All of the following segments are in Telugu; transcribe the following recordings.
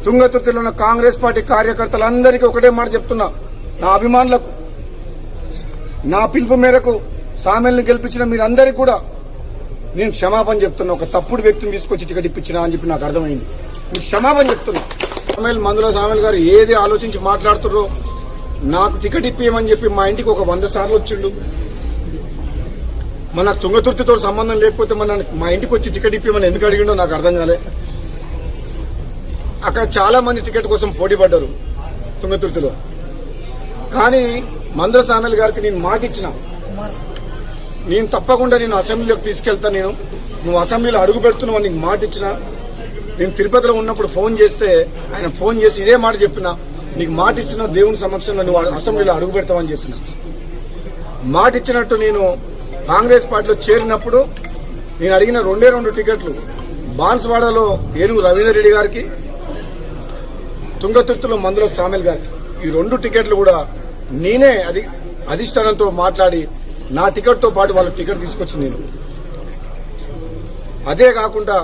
తుంగతుర్తిలో ఉన్న కాంగ్రెస్ పార్టీ కార్యకర్తలందరికీ ఒకటే మాట చెప్తున్నా, నా అభిమానులకు, నా పిలుపు మేరకు సామెల్ని గెలిపించిన మీరందరికీ కూడా నేను క్షమాపణ చెప్తున్నా. ఒక తప్పుడు వ్యక్తిని తీసుకొచ్చి టికెట్ ఇప్పించినా అని చెప్పి నాకు అర్థమైంది. మీకు క్షమాపణ చెప్తున్నా. మందుల సామెల్ గారు ఏది ఆలోచించి మాట్లాడుతుర్రో, నాకు టికెట్ ఇప్పియమని చెప్పి మా ఇంటికి ఒక 100 సార్లు వచ్చిండు. మన తుంగతుర్తితో సంబంధం లేకపోతే మా ఇంటికి వచ్చి టికెట్ ఇప్పియమని ఎందుకు అడిగిండో నాకు అర్థం కాలే. అక్కడ చాలా మంది టికెట్ కోసం పోటీ పడ్డారు తుంగతుర్తిలో. కానీ మందుల సామెల్ గారికి నేను మాట ఇచ్చిన, నేను తప్పకుండా నేను అసెంబ్లీలోకి తీసుకెళ్తా, నువ్వు అసెంబ్లీలో అడుగు పెడుతున్నావు నీకు మాట ఇచ్చిన. నేను తిరుపతిలో ఉన్నప్పుడు ఫోన్ చేస్తే ఆయన ఫోన్ చేసి ఇదే మాట చెప్పిన, నీకు మాట ఇస్తున్నా దేవుని సమక్షంలో నువ్వు అసెంబ్లీలో అడుగు పెడతావని చెప్పిన. మాట ఇచ్చినట్టు నేను కాంగ్రెస్ పార్టీలో చేరినప్పుడు నేను అడిగిన 2 టికెట్లు బాన్స్వాడలో ఏనుగు రవీందర్ రెడ్డి గారికి, తుంగతుర్తిలో మందుల సామెల్ గారికి, ఈ 2 టికెట్లు కూడా నేనే అధిష్టానంతో మాట్లాడి నా టికెట్ తో పాటు వాళ్ళకి టికెట్ తీసుకొచ్చింది నేను. అదే కాకుండా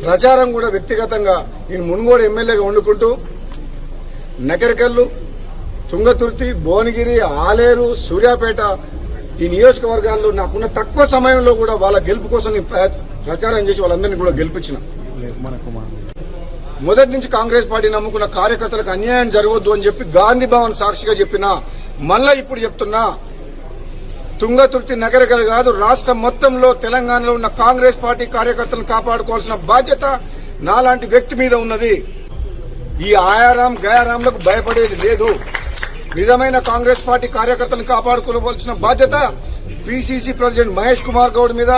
ప్రచారం కూడా వ్యక్తిగతంగా నేను మునుగోడు ఎమ్మెల్యేగా వండుకుంటూ నకరికల్లు, తుంగతుర్తి, భువనగిరి, ఆలేరు, సూర్యాపేట ఈ నియోజకవర్గాల్లో నాకున్న తక్కువ సమయంలో కూడా వాళ్ళ గెలుపు కోసం నేను ప్రచారం చేసి వాళ్ళందరినీ కూడా గెలిపించిన. మొదటి నుంచి కాంగ్రెస్ పార్టీ నమ్ముకున్న కార్యకర్తలకు అన్యాయం జరగవద్దు అని చెప్పి గాంధీ భవన్ సాక్షిగా చెప్పినా, మళ్ళా ఇప్పుడు చెప్తున్నా, తుంగతుర్తి నగరికల్ కాదు రాష్ట్రం మొత్తంలో తెలంగాణలో ఉన్న కాంగ్రెస్ పార్టీ కార్యకర్తలను కాపాడుకోవాల్సిన బాధ్యత నాలాంటి వ్యక్తి మీద ఉన్నది. ఈ ఆయారాం గయారాంలకు భయపడేది లేదు. నిజమైన కాంగ్రెస్ పార్టీ కార్యకర్తలను కాపాడుకోవాల్సిన బాధ్యత పిసిసి ప్రెసిడెంట్ మహేష్ కుమార్ గౌడ్ మీద,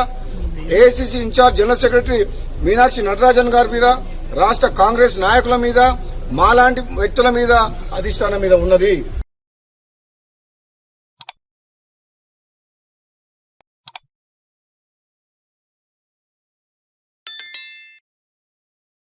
AICC incharge general secretary Meenakshi Natarajan గారి మీద, రాష్ట్ర కాంగ్రెస్ నాయకుల మీద, మాలాంటి వ్యక్తుల మీద, అధిష్టానం మీద ఉన్నది.